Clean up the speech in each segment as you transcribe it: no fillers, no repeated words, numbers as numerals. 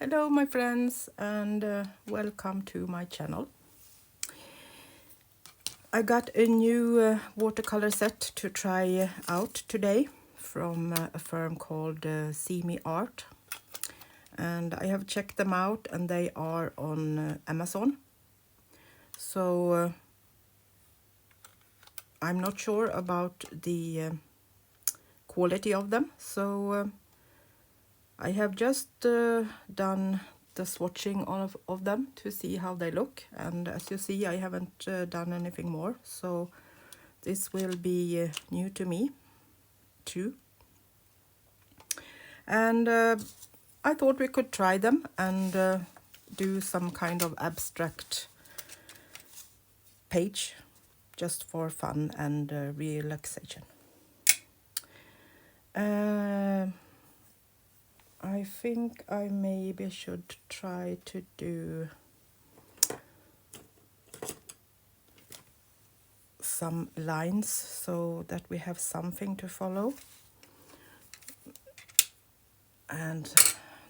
Hello my friends, and welcome to my channel. I got a new watercolor set to try out today from a firm called See Me Art, and I have checked them out and they are on Amazon. So I'm not sure about the quality of them, so I have just done the swatching of them to see how they look, and as you see I haven't done anything more, so this will be new to me too. And I thought we could try them and do some kind of abstract page just for fun and relaxation. I think I maybe should try to do some lines so that we have something to follow, and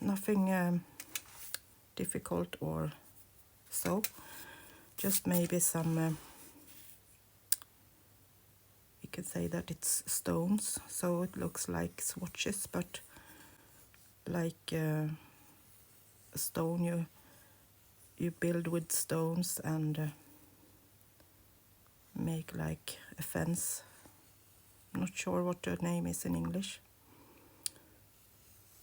nothing difficult or so, just maybe some you could say that it's stones, so it looks like swatches, but like a stone you build with stones and make like a fence. I'm not sure what the name is in English,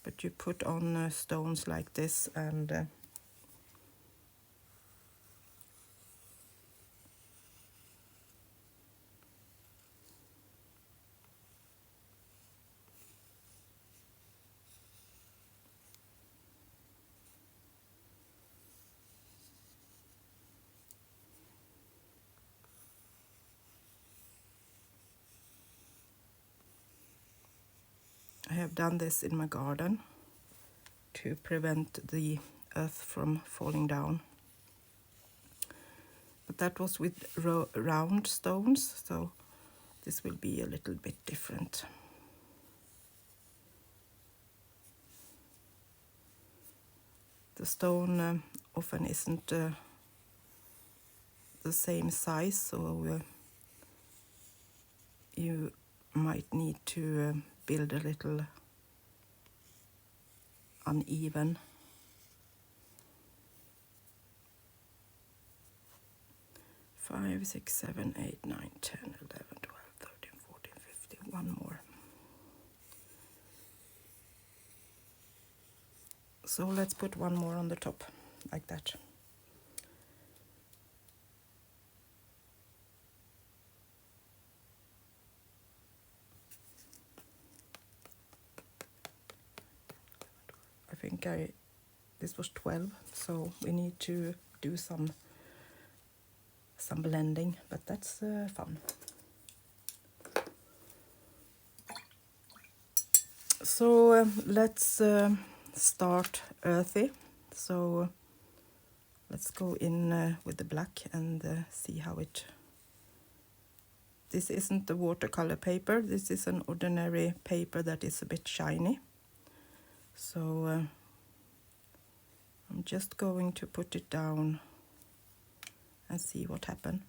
but you put on stones like this, and I have done this in my garden to prevent the earth from falling down. But that was with round stones, so this will be a little bit different. The stone often isn't the same size, so you might need to build a little uneven. Five, 6, 7, 8, 9, 10, 11, 12, 13, 14, 15. One more. So let's put one more on the top, like that. I think this was 12, so we need to do some blending, but that's fun. So let's start earthy. So let's go in with the black and see how it. This isn't the watercolor paper, this is an ordinary paper that is a bit shiny. So I'm just going to put it down and see what happens.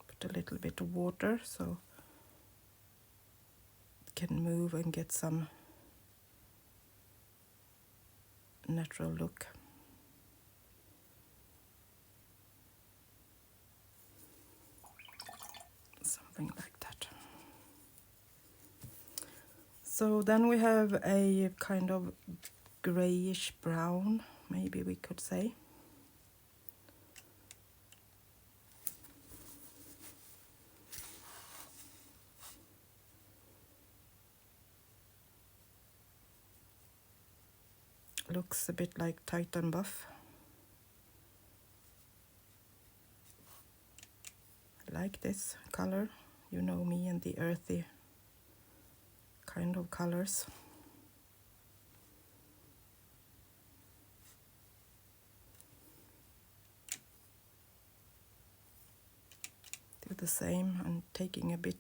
Put a little bit of water so it can move and get some natural look. Something like that. So then we have a kind of grayish brown, maybe we could say. Looks a bit like Titan buff. I like this color. You know me and the earthy kind of colors. do the same and taking a bit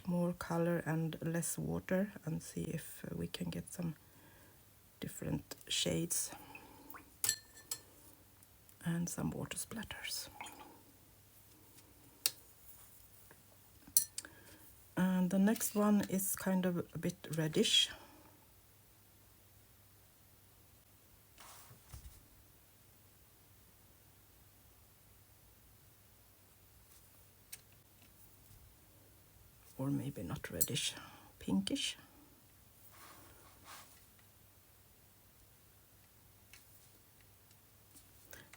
more color and less water, and see if we can get some different shades and some water splatters. And the next one is kind of a bit reddish. Or maybe not reddish, pinkish.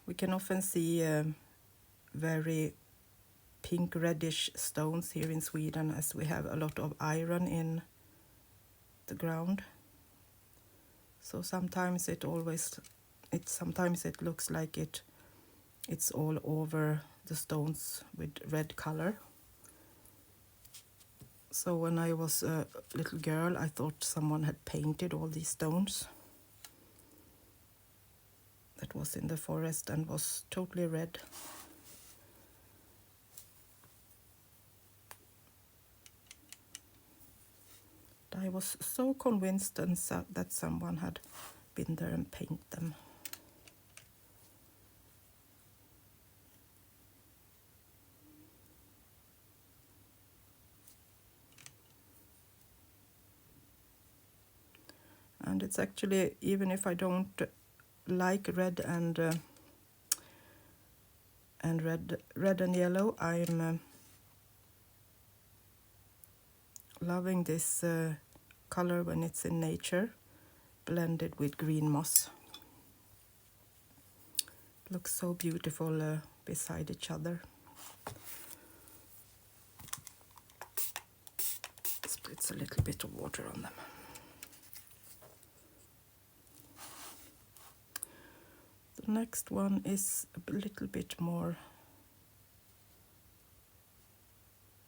We can often see very pink reddish stones here in Sweden, as we have a lot of iron in the ground. So sometimes it looks like it's all over the stones with red color. So when I was a little girl, I thought someone had painted all these stones that was in the forest and was totally red. I was so convinced that someone had been there and painted them. And it's actually, even if I don't like red and red and yellow, I'm loving this color when it's in nature, blended with green moss. It looks so beautiful beside each other. Spritz a little bit of water on them. The next one is a little bit more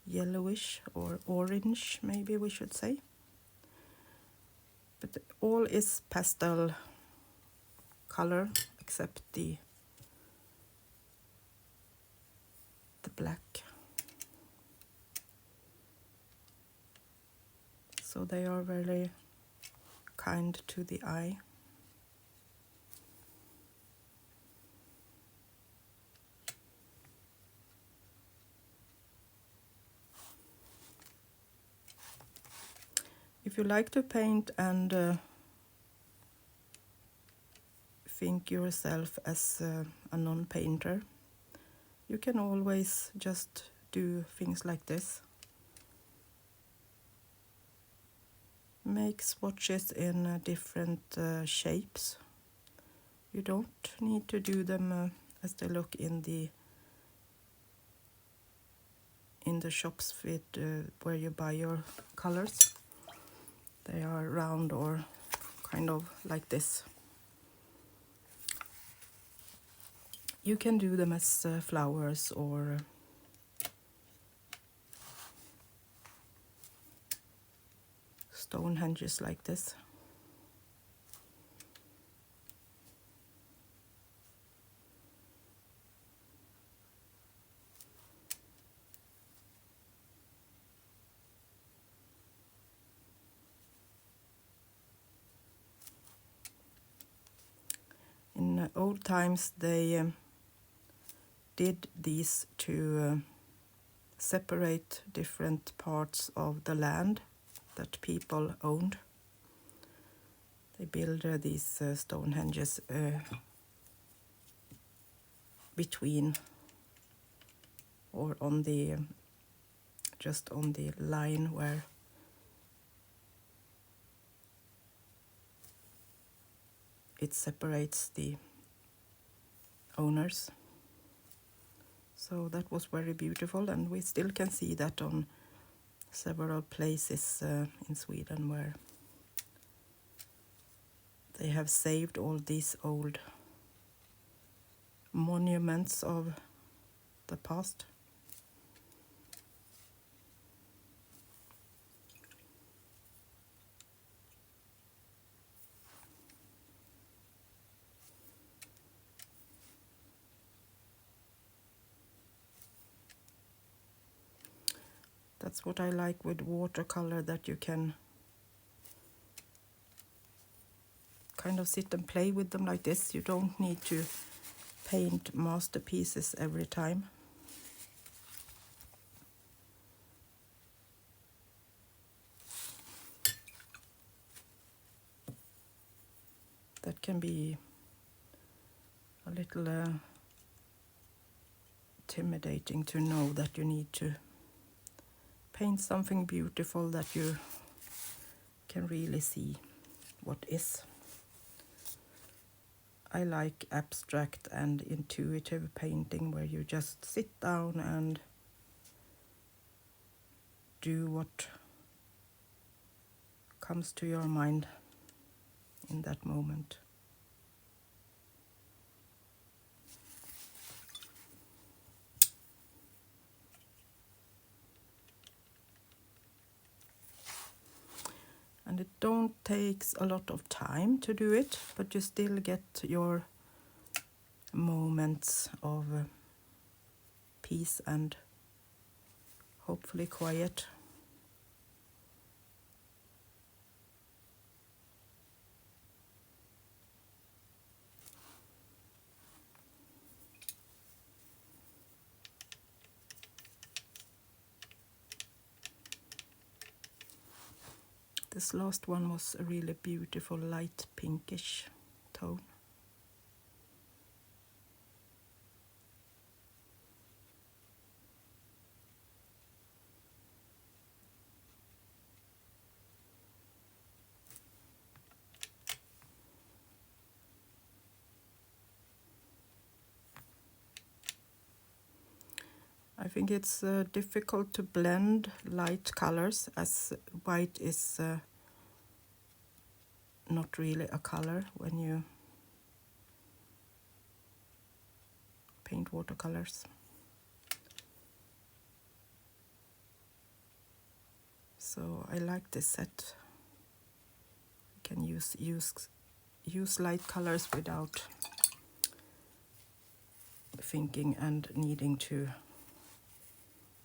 yellowish or orange, maybe we should say. But all is pastel color except the black. So they are very kind to the eye. If you like to paint and think yourself as a non-painter, you can always just do things like this. Make swatches in different shapes. You don't need to do them as they look in the shops with where you buy your colors. They are round or kind of like this. You can do them as flowers or Stonehenges like this. In old times they did these to separate different parts of the land that people owned. They built these Stonehenges between or on the just on the line where it separates the owners. So that was very beautiful, and we still can see that on several places in Sweden where they have saved all these old monuments of the past. That's what I like with watercolor, that you can kind of sit and play with them like this. You don't need to paint masterpieces every time. That can be a little intimidating to know that you need to paint something beautiful that you can really see what is. I like abstract and intuitive painting, where you just sit down and do what comes to your mind in that moment. And it don't takes a lot of time to do it, but you still get your moments of peace and hopefully quiet. This last one was a really beautiful light pinkish tone. I think it's difficult to blend light colors, as white is not really a color when you paint watercolors. So I like this set. You can use light colors without thinking and needing to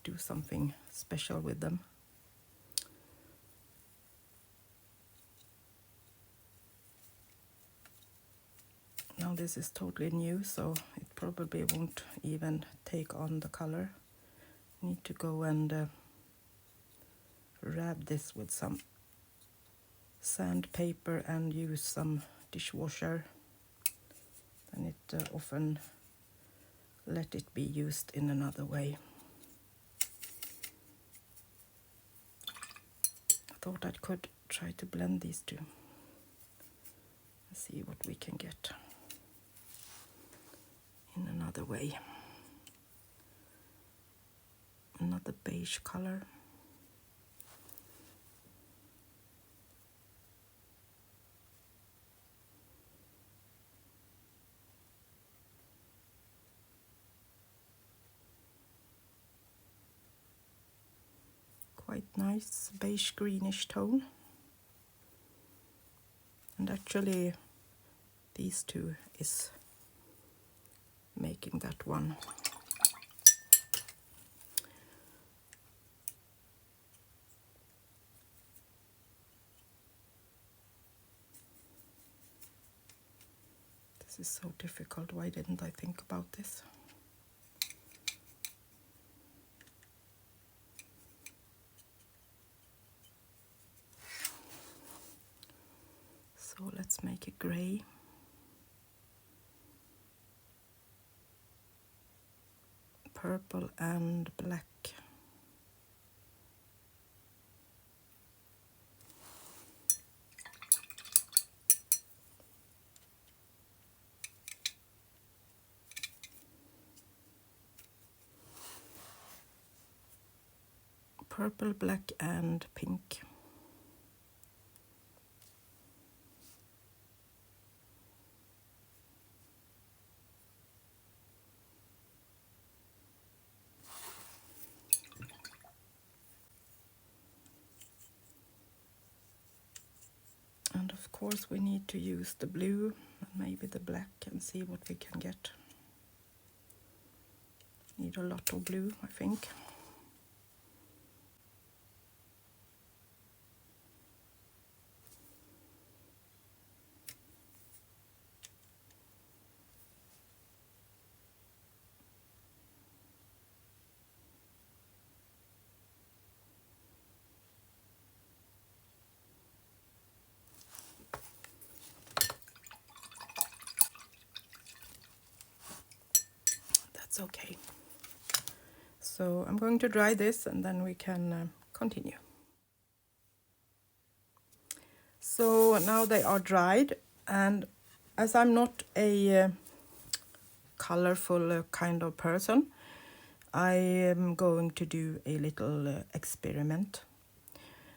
do something special with them. Now this is totally new, so it probably won't even take on the color. Need to go and wrap this with some sandpaper and use some dishwasher. And it often let it be used in another way. I thought I could try to blend these two and see what we can get in another way. Another beige color. Quite nice beige greenish tone. And actually these two is making that one. This is so difficult. Why didn't I think about this? So let's make it gray. Purple and black. Purple, black and pink. And of course we need to use the blue and maybe the black and see what we can get. Need a lot of blue, I think. that's okay. So I'm going to dry this and then we can continue. So now they are dried, and as I'm not a colorful kind of person, I am going to do a little experiment.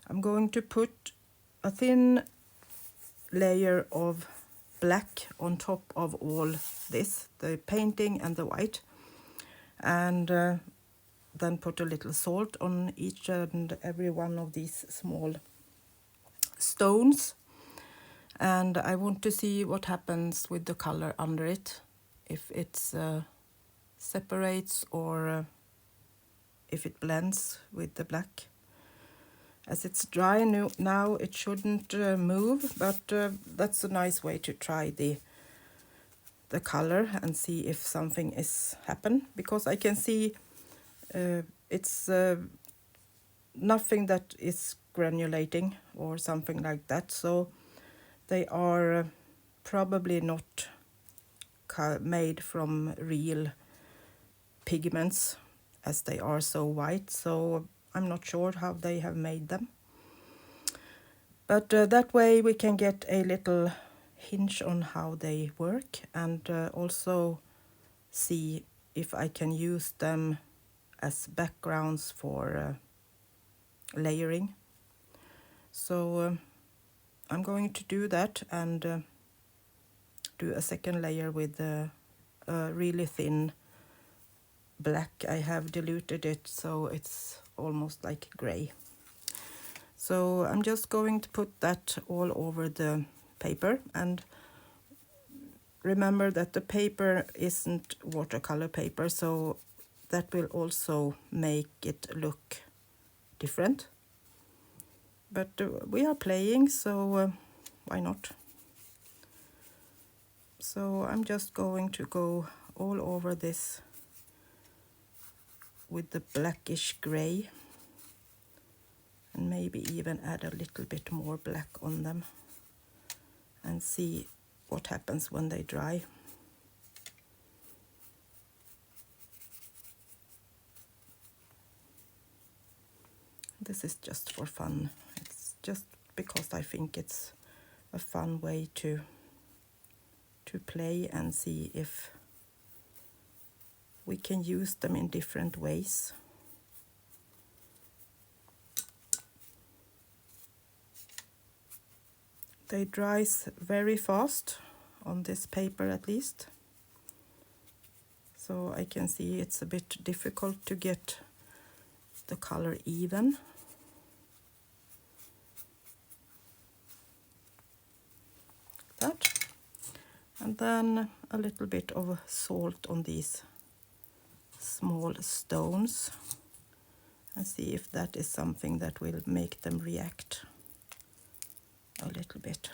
I'm going to put a thin layer of black on top of all this, the painting and the white, and then put a little salt on each and every one of these small stones. And I want to see what happens with the color under it, if it's separates or if it blends with the black. As it's dry now, it shouldn't move, but that's a nice way to try the color and see if something is happen, because I can see it's nothing that is granulating or something like that, so they are probably not made from real pigments, as they are so white, so I'm not sure how they have made them. But that way we can get a little hint on how they work, and also see if I can use them as backgrounds for layering. So I'm going to do that and do a second layer with a really thin black. I have diluted it so it's almost like gray. So I'm just going to put that all over the paper, and remember that the paper isn't watercolor paper, so that will also make it look different. But we are playing, so why not? So I'm just going to go all over this with the blackish gray, and maybe even add a little bit more black on them and see what happens when they dry. This is just for fun. It's just because I think it's a fun way to play and see if we can use them in different ways. They dries very fast on this paper, at least. So I can see it's a bit difficult to get the color even. That. And then a little bit of salt on these small stones, and see if that is something that will make them react a little bit.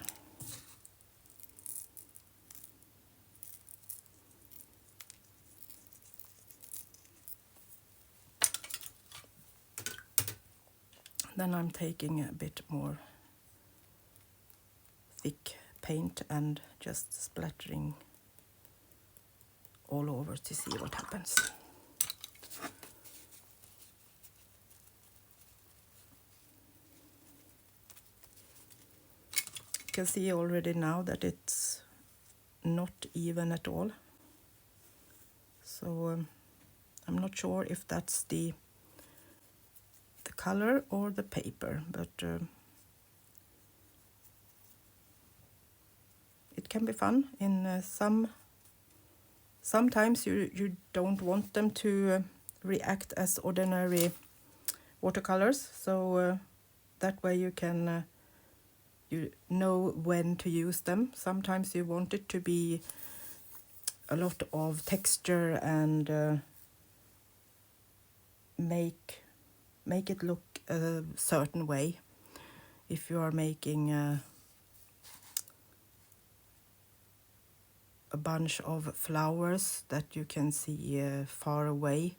Then I'm taking a bit more thick paint and just splattering all over to see what happens. You can see already now that it's not even at all. So I'm not sure if that's the color or the paper, but it can be fun. In sometimes you don't want them to react as ordinary watercolors, so that way you can you know when to use them. Sometimes you want it to be a lot of texture and make it look a certain way. If you are making a bunch of flowers that you can see far away,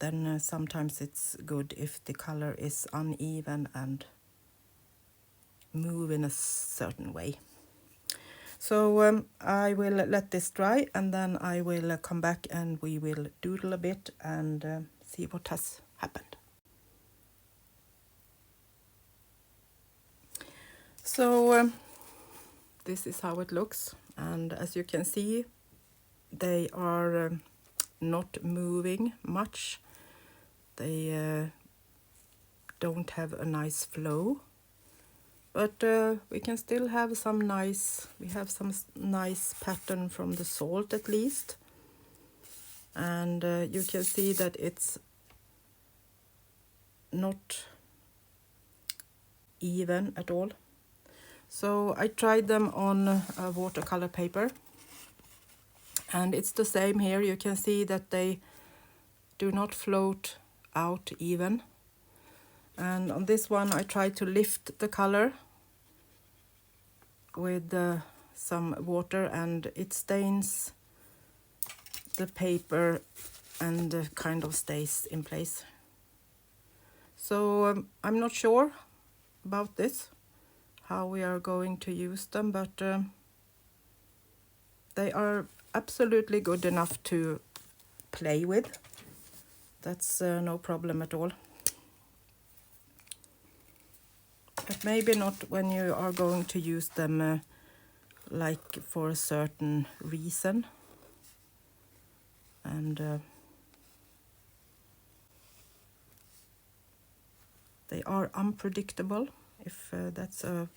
then sometimes it's good if the color is uneven and move in a certain way. So I will let this dry, and then I will come back and we will doodle a bit and see what has happened. So this is how it looks, and as you can see, they are not moving much. They don't have a nice flow, but we can still have some nice, nice pattern from the salt at least. And you can see that it's not even at all. So I tried them on a watercolor paper, and it's the same here. You can see that they do not float out even. And on this one I tried to lift the color with some water, and it stains the paper and kind of stays in place. So I'm not sure about this, how we are going to use them, but they are absolutely good enough to play with. That's no problem at all. But maybe not when you are going to use them like for a certain reason. And they are unpredictable, if that's a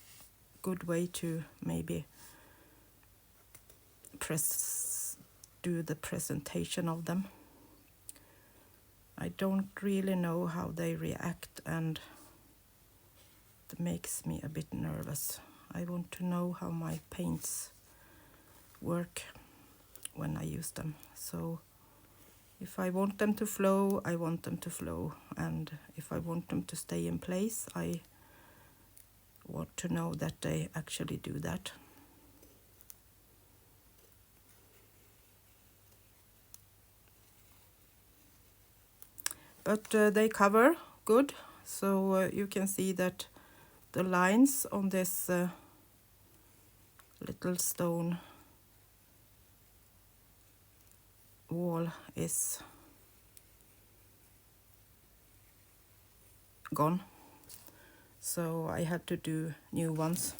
good way to maybe do the presentation of them. I don't really know how they react, and it makes me a bit nervous. I want to know how my paints work when I use them. So if I want them to flow, I want them to flow, and if I want them to stay in place, I want to know that they actually do that. But they cover good, so you can see that the lines on this little stone wall is gone, so I had to do new ones.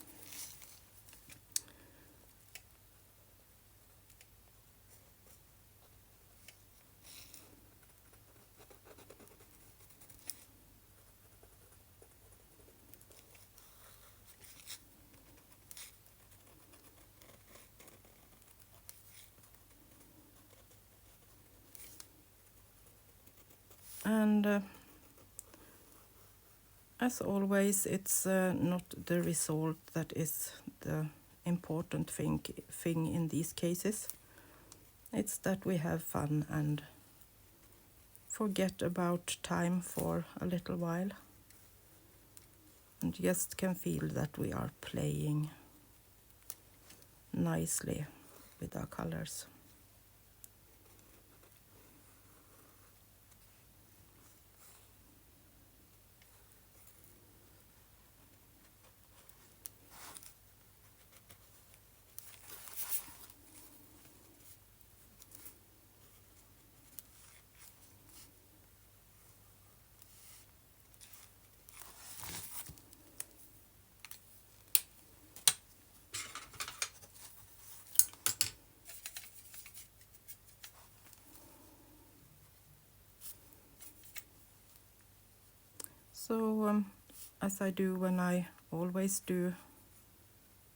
And as always, it's not the result that is the important thing in these cases. It's that we have fun and forget about time for a little while, and just can feel that we are playing nicely with our colors. So as I do when I always do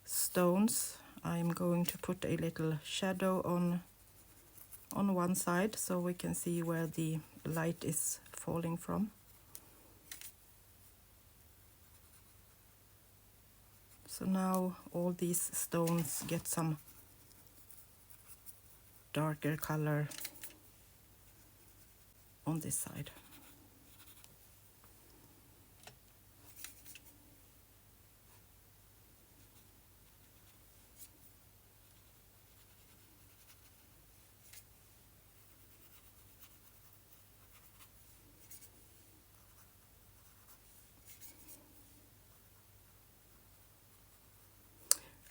stones, I'm going to put a little shadow on one side so we can see where the light is falling from. So now all these stones get some darker color on this side.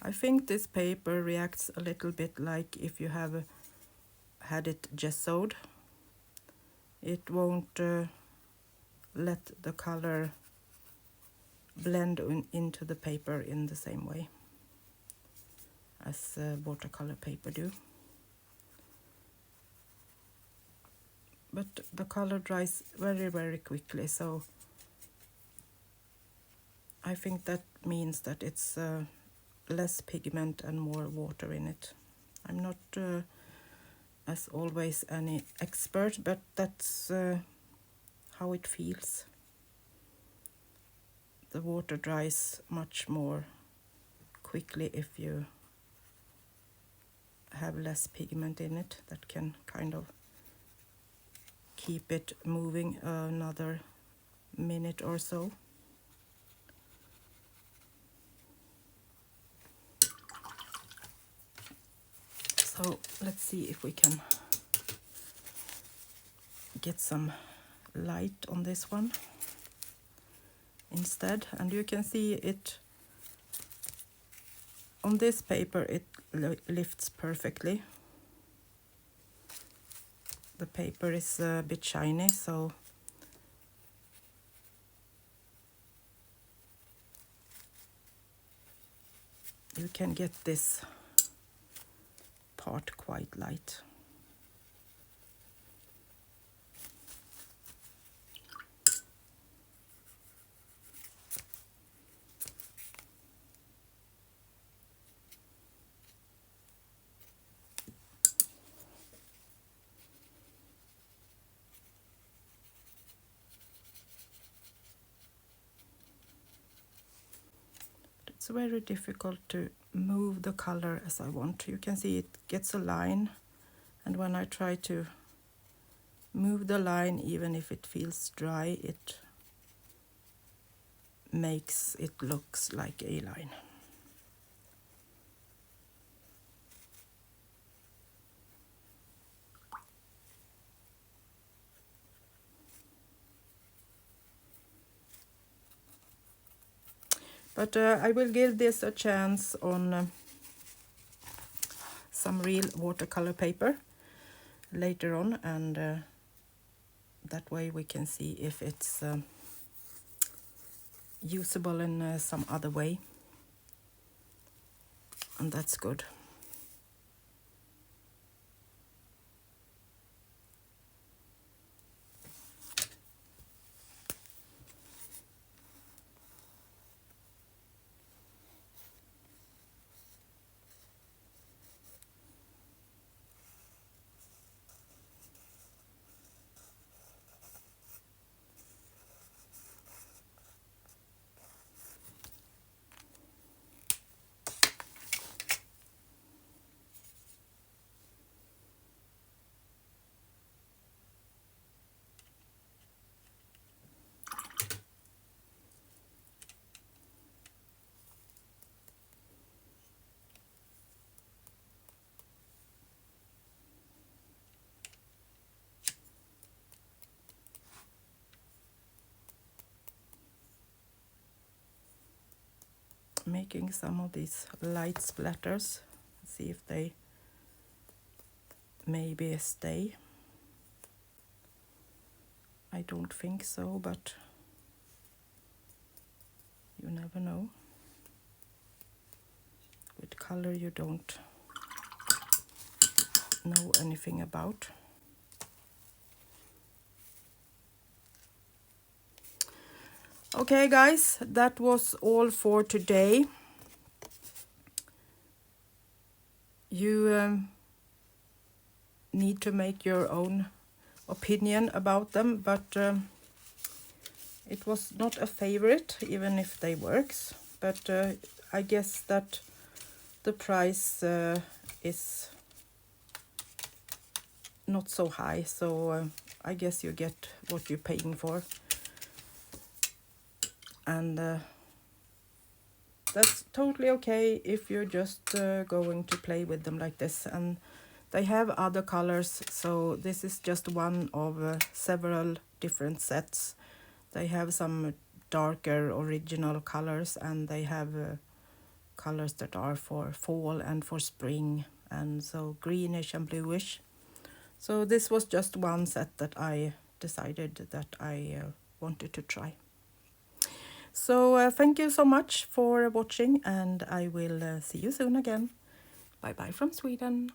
I think this paper reacts a little bit like if you have had it gessoed. It won't let the color blend into the paper in the same way as watercolor paper do. But the color dries very, very quickly, so I think that means that it's less pigment and more water in it. I'm not as always any expert, but that's how it feels. The water dries much more quickly if you have less pigment in it. That can kind of keep it moving another minute or so. So let's see if we can get some light on this one instead. And you can see it on this paper, it lifts perfectly. The paper is a bit shiny, so you can get this part quite light. It's very difficult to move the color as I want. You can see it gets a line, and when I try to move the line, even if it feels dry, it makes it looks like a line. But I will give this a chance on some real watercolor paper later on, and that way we can see if it's usable in some other way, and that's good. Making some of these light splatters, see if they maybe stay. I don't think so, but you never know. With color you don't know anything about. Okay guys, that was all for today. You need to make your own opinion about them, but it was not a favorite, even if they works. But I guess that the price is not so high, so I guess you get what you're paying for. And that's totally okay if you're just going to play with them like this. And they have other colors, so this is just one of several different sets. They have some darker original colors, and they have colors that are for fall and for spring, and so greenish and bluish. So this was just one set that I decided that I wanted to try. So thank you so much for watching, and I will see you soon again. Bye bye from Sweden.